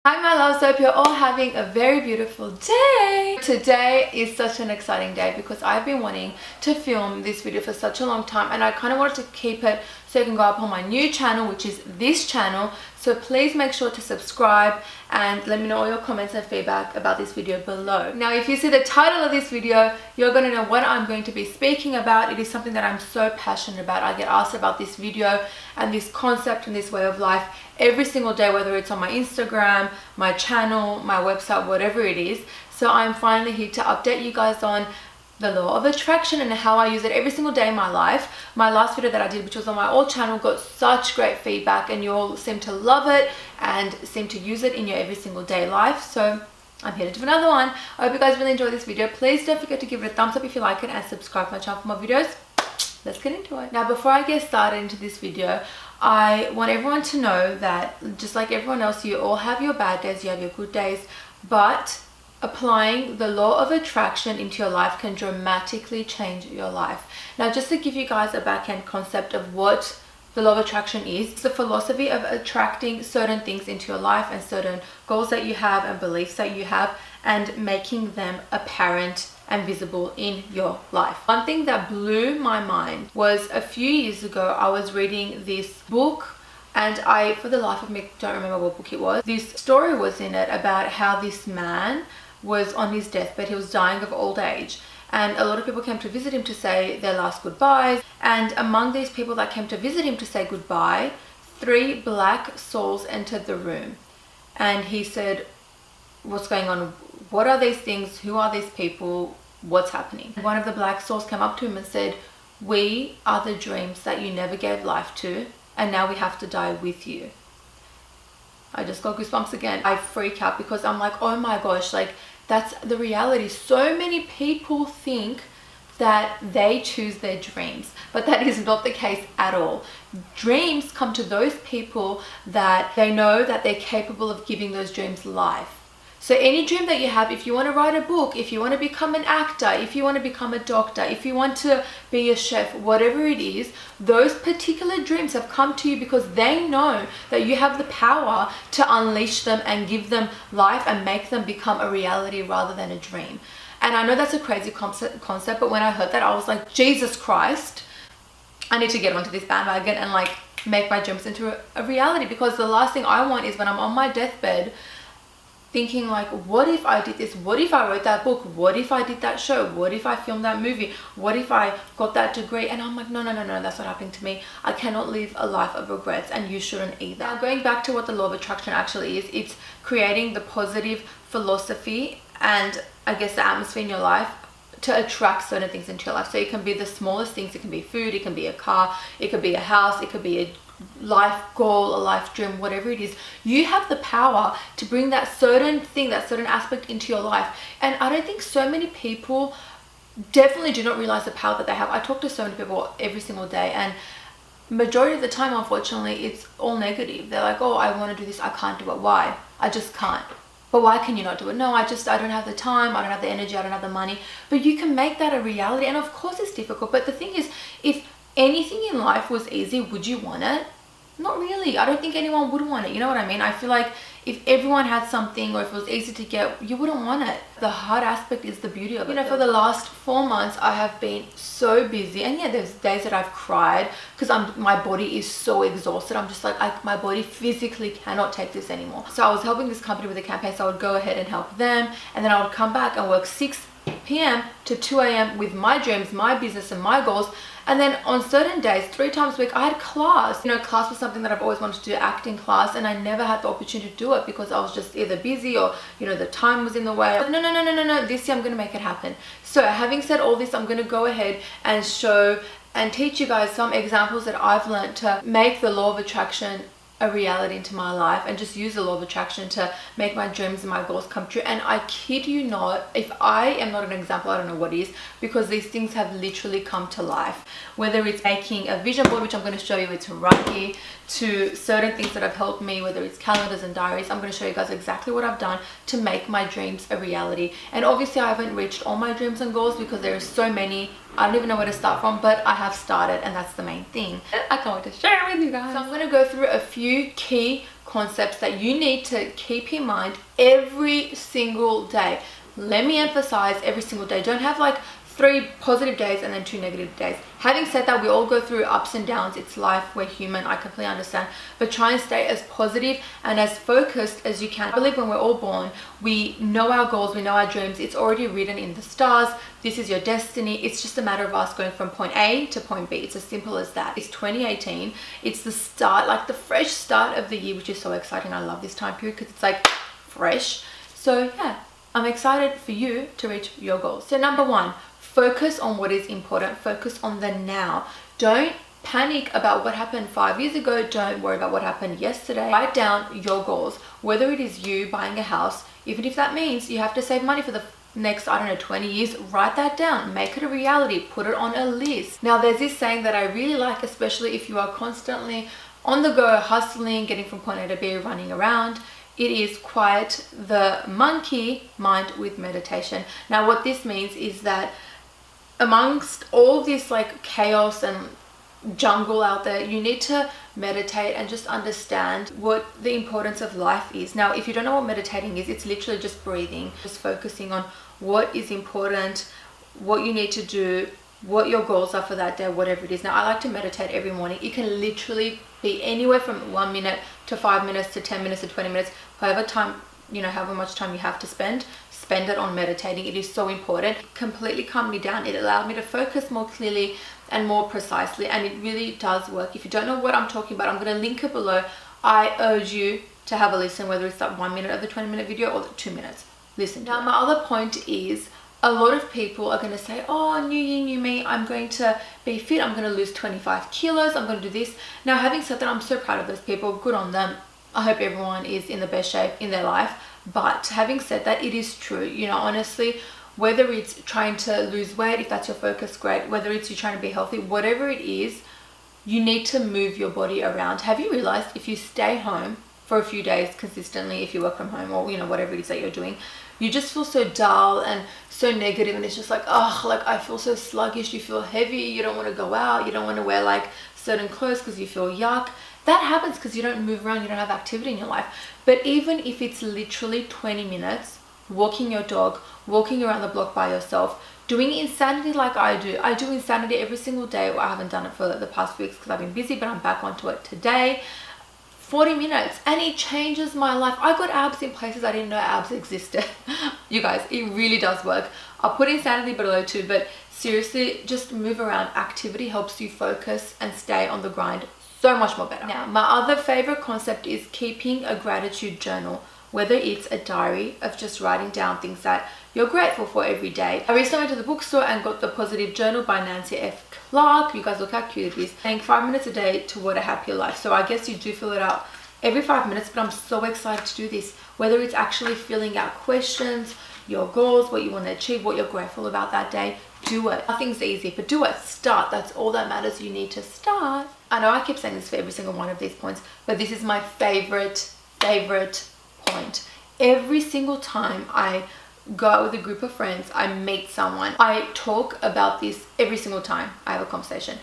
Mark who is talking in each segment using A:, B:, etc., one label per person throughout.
A: Hi my loves, I hope you're all having a very beautiful day. Today is such an exciting day because I've been wanting to film this video for such a long time, and I kind of wanted to keep it so it can go up on my new channel, which is this channel. So please make sure to subscribe and let me know all your comments and feedback about this video below. Now if you see the title of this video, you're going to know what I'm going to be speaking about. It is something that I'm so passionate about. I get asked about this video and this concept and this way of life every single day, whether it's on my Instagram, my channel, my website, whatever it is. So I'm finally here to update you guys on the law of attraction and how I use it every single day in my life. My last video that I did, which was on my old channel, got such great feedback and you all seem to love it and seem to use it in your every single day life. So I'm here to do another one. I hope you guys really enjoy this video. Please don't forget to give it a thumbs up if you like it and subscribe to my channel for more videos. Let's get into it. Now before I get started into this video, I want everyone to know that just like everyone else, you all have your bad days, you have your good days, but applying the law of attraction into your life can dramatically change your life. Now just to give you guys a back-end concept of what the law of attraction is, it's the philosophy of attracting certain things into your life and certain goals that you have and beliefs that you have and making them apparent and visible in your life. One thing that blew my mind was a few years ago I was reading this book, and I, for the life of me, don't remember what book it was. This story was in it about how this man was on his deathbed. He was dying of old age, and a lot of people came to visit him to say their last goodbyes. And among these people that came to visit him to say goodbye, 3 black souls entered the room, and he said, what's going on? What are these things? Who are these people? What's happening? One of the black souls came up to him and said, we are the dreams that you never gave life to, and now we have to die with you. I just got goosebumps again. I freak out because I'm like, oh my gosh, like that's the reality. So many people think that they choose their dreams, but that is not the case at all. Dreams come to those people that they know that they're capable of giving those dreams life. So any dream that you have, if you want to write a book, if you want to become an actor, if you want to become a doctor, if you want to be a chef, whatever it is, those particular dreams have come to you because they know that you have the power to unleash them and give them life and make them become a reality rather than a dream. And I know that's a crazy concept, but when I heard that, I was like, Jesus Christ, I need to get onto this bandwagon and like make my dreams into a reality, because the last thing I want is when I'm on my deathbed thinking like, what if I did this? What if I wrote that book? What if I did that show? What if I filmed that movie? What if I got that degree? And I'm like, no, that's not happening to me. I cannot live a life of regrets, and you shouldn't either. Now, going back to what the law of attraction actually is, it's creating the positive philosophy and I guess the atmosphere in your life to attract certain things into your life. So it can be the smallest things. It can be food, it can be a car, it could be a house, it could be a life goal, a life dream, whatever it is. You have the power to bring that certain thing, that certain aspect into your life. And I don't think so many people definitely do not realize the power that they have. I talk to so many people every single day, and majority of the time, unfortunately, it's all negative. They're like, oh, I want to do this, I can't do it. Why? I just can't. But why can you not do it? No, I don't have the time, I don't have the energy, I don't have the money. But you can make that a reality. And of course it's difficult, but the thing is, if anything in life was easy, would you want it? Not really. I don't think anyone would want it. You know what I mean? I feel like if everyone had something, or if it was easy to get, you wouldn't want it. The hard aspect is the beauty of it. You know, for the last 4 months, I have been so busy. And yeah, there's days that I've cried because my body is so exhausted. I'm just like, my body physically cannot take this anymore. So I was helping this company with a campaign, so I would go ahead and help them. And then I would come back and work 6 p.m. to 2 a.m. with my dreams, my business and my goals. And then on certain days, 3 times a week, I had class. You know, class was something that I've always wanted to do, acting class, and I never had the opportunity to do it because I was just either busy or, you know, the time was in the way. But no, this year I'm going to make it happen. So having said all this, I'm going to go ahead and show and teach you guys some examples that I've learned to make the law of attraction a reality into my life, and just use the law of attraction to make my dreams and my goals come true. And I kid you not, if I am not an example, I don't know what is, because these things have literally come to life. Whether it's making a vision board, which I'm going to show you, it's right here, to certain things that have helped me, whether it's calendars and diaries. I'm going to show you guys exactly what I've done to make my dreams a reality. And obviously I haven't reached all my dreams and goals because there are so many. I don't even know where to start from, but I have started, and that's the main thing. I can't wait to share it with you guys. So I'm going to go through a few key concepts that you need to keep in mind every single day. Let me emphasize, every single day. Don't have like 3 positive days and then 2 negative days. Having said that, we all go through ups and downs. It's life. We're human. I completely understand. But try and stay as positive and as focused as you can. I believe when we're all born, we know our goals, we know our dreams. It's already written in the stars. This is your destiny. It's just a matter of us going from point A to point B. It's as simple as that. It's 2018. It's the start, like the fresh start of the year, which is so exciting. I love this time period because it's like fresh. So yeah, I'm excited for you to reach your goals. So number 1, focus on what is important. Focus on the now. Don't panic about what happened 5 years ago. Don't worry about what happened yesterday. Write down your goals, whether it is you buying a house, even if that means you have to save money for the next, I don't know, 20 years. Write that down, make it a reality, put it on a list. Now there's this saying that I really like, especially if you are constantly on the go, hustling, getting from point A to B, running around. It is quiet the monkey mind with meditation. Now what this means is that amongst all this like chaos and jungle out there, you need to meditate and just understand what the importance of life is. Now if you don't know what meditating is, it's literally just breathing, just focusing on what is important, what you need to do, what your goals are for that day, whatever it is. Now I like to meditate every morning. It can literally be anywhere from 1 minute to 5 minutes to 10 minutes to 20 minutes, however much time you have to spend it on meditating. It is so important. It completely calmed me down. It allowed me to focus more clearly and more precisely, and it really does work. If you don't know what I'm talking about, I'm going to link it below. I urge you to have a listen, whether it's that 1 minute of the 20-minute video or the 2 minutes. Listen. Now my other point is, a lot of people are going to say, oh, new year, new me, I'm going to be fit, I'm going to lose 25 kilos, I'm going to do this. Now having said that, I'm so proud of those people. Good on them. I hope everyone is in the best shape in their life. But having said that, it is true, you know, honestly, whether it's trying to lose weight, if that's your focus, great. Whether it's you trying to be healthy, whatever it is, you need to move your body around. Have you realized if you stay home for a few days consistently, if you work from home or, you know, whatever it is that you're doing, you just feel so dull and so negative, and it's just like, oh, like I feel so sluggish, you feel heavy, you don't want to go out, you don't want to wear like certain clothes because you feel yuck. That happens because you don't move around, you don't have activity in your life. But even if it's literally 20 minutes, walking your dog, walking around the block by yourself, doing insanity like I do insanity every single day. Well, I haven't done it for the past weeks because I've been busy, but I'm back onto it today. 40 minutes, and it changes my life. I got abs in places I didn't know abs existed. You guys, it really does work. I'll put insanity below too, but seriously, just move around. Activity helps you focus and stay on the grind so much more better. Now, my other favorite concept is keeping a gratitude journal, whether it's a diary of just writing down things that you're grateful for every day. I recently went to the bookstore and got the Positive Journal by Nancy F. Clark. You guys look how cute it is. Saying 5 minutes a day toward a happier life. So I guess you do fill it out every 5 minutes, but I'm so excited to do this. Whether it's actually filling out questions, your goals, what you want to achieve, what you're grateful about that day, do it. Nothing's easy, but do it. Start. That's all that matters. You need to start. I know I keep saying this for every single one of these points, but this is my favorite point. Every single time I go out with a group of friends, I meet someone, I talk about this every single time I have a conversation.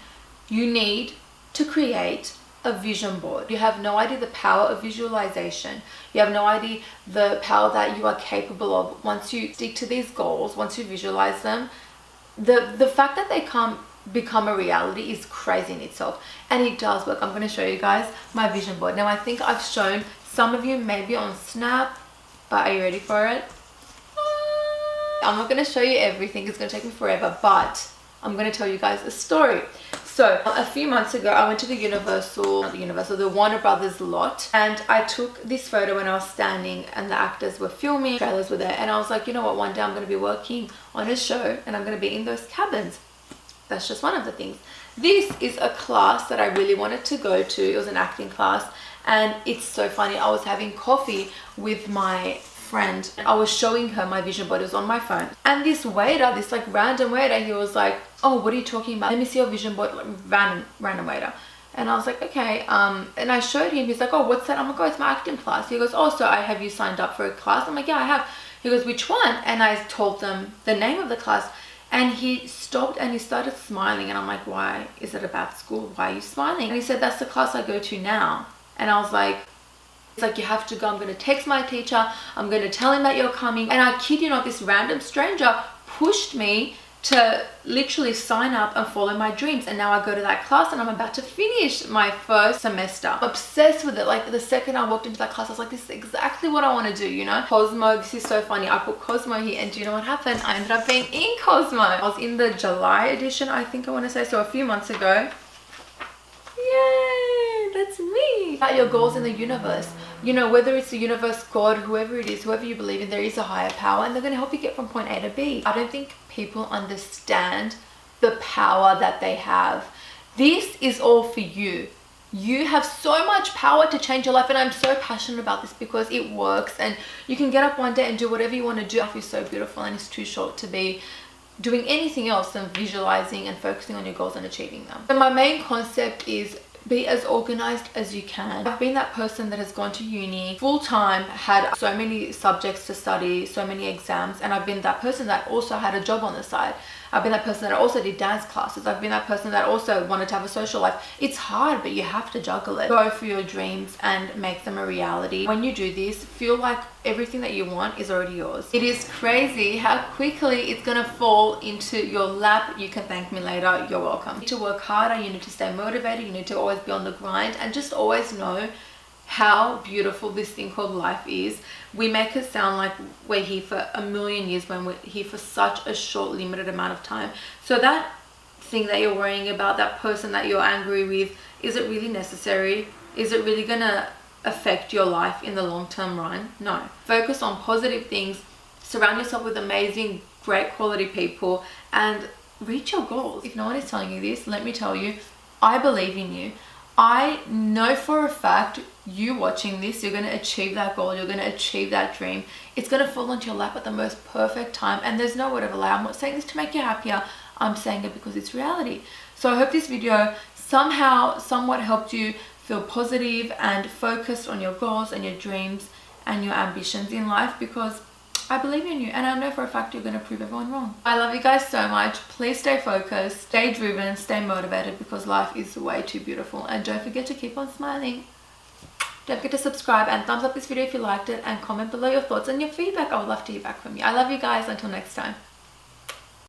A: You need to create a vision board. You have no idea the power of visualization. You have no idea the power that you are capable of once you stick to these goals, once you visualize them. The fact that they can't become a reality is crazy in itself, and it does work. I'm going to show you guys my vision board. Now I think I've shown some of you maybe on Snap, but are you ready for it? I'm not going to show you everything, it's going to take me forever, but I'm going to tell you guys a story. So a few months ago, I went to the Warner Brothers lot, and I took this photo when I was standing and the actors were filming, trailers were there, and I was like, you know what, one day I'm going to be working on a show and I'm going to be in those cabins. That's just one of the things. This is a class that I really wanted to go to. It was an acting class, and it's so funny. I was having coffee with my friend. I was showing her my vision board. It was on my phone, and this waiter, this like random waiter, he was like, oh, what are you talking about? Let me see your vision board. Like, random waiter. And I was like, okay. And I showed him. He's like, oh, what's that? I'm like, oh, it's my acting class. He goes, oh, so have you signed up for a class? I'm like, yeah, I have. He goes, which one? And I told them the name of the class, and he stopped and he started smiling, and I'm like, why? Is it about school? Why are you smiling? And he said, that's the class I go to now. And I was like, It's like, you have to go. I'm going to text my teacher. I'm going to tell him that you're coming. And I kid you not, this random stranger pushed me to literally sign up and follow my dreams. And now I go to that class and I'm about to finish my first semester. I'm obsessed with it. Like, the second I walked into that class, I was like, this is exactly what I want to do, you know? Cosmo, this is so funny. I put Cosmo here, and do you know what happened? I ended up being in Cosmo. I was in the July edition, I think I want to say, so a few months ago. Yay, that's me. About your goals in the universe, you know, whether it's the universe, God, whoever it is, whoever you believe in, there is a higher power, and they're going to help you get from point A to B. I don't think people understand the power that they have. This is all for you. You have so much power to change your life, and I'm so passionate about this because it works, and you can get up one day and do whatever you want to do. Life is so beautiful, and it's too short to be doing anything else than visualizing and focusing on your goals and achieving them. So my main concept is be as organized as you can. I've been that person that has gone to uni full time, had so many subjects to study, so many exams, and I've been that person that also had a job on the side. I've been that person that also did dance classes. I've been that person that also wanted to have a social life. It's hard, but you have to juggle it. Go for your dreams and make them a reality. When you do this, feel like everything that you want is already yours. It is crazy how quickly it's gonna fall into your lap. You can thank me later. You're welcome. You need to work harder. You need to stay motivated. You need to always be on the grind, and just always know how beautiful this thing called life is. We make it sound like we're here for a million years when we're here for such a short, limited amount of time. So that thing that you're worrying about, that person that you're angry with, is it really necessary? Is it really gonna affect your life in the long-term run? No. Focus on positive things, surround yourself with amazing, great quality people, and reach your goals. If no one is telling you this, let me tell you, I believe in you. I know for a fact you watching this, you're going to achieve that goal, you're going to achieve that dream. It's going to fall onto your lap at the most perfect time, and there's no word of a lie. I'm not saying this to make you happier, I'm saying it because it's reality. So I hope this video somehow, somewhat helped you feel positive and focused on your goals and your dreams and your ambitions in life, because I believe in you, and I know for a fact you're going to prove everyone wrong. I love you guys so much. Please stay focused, stay driven, stay motivated, because life is way too beautiful. And don't forget to keep on smiling. Don't forget to subscribe and thumbs up this video if you liked it, and comment below your thoughts and your feedback. I would love to hear back from you. I love you guys. Until next time.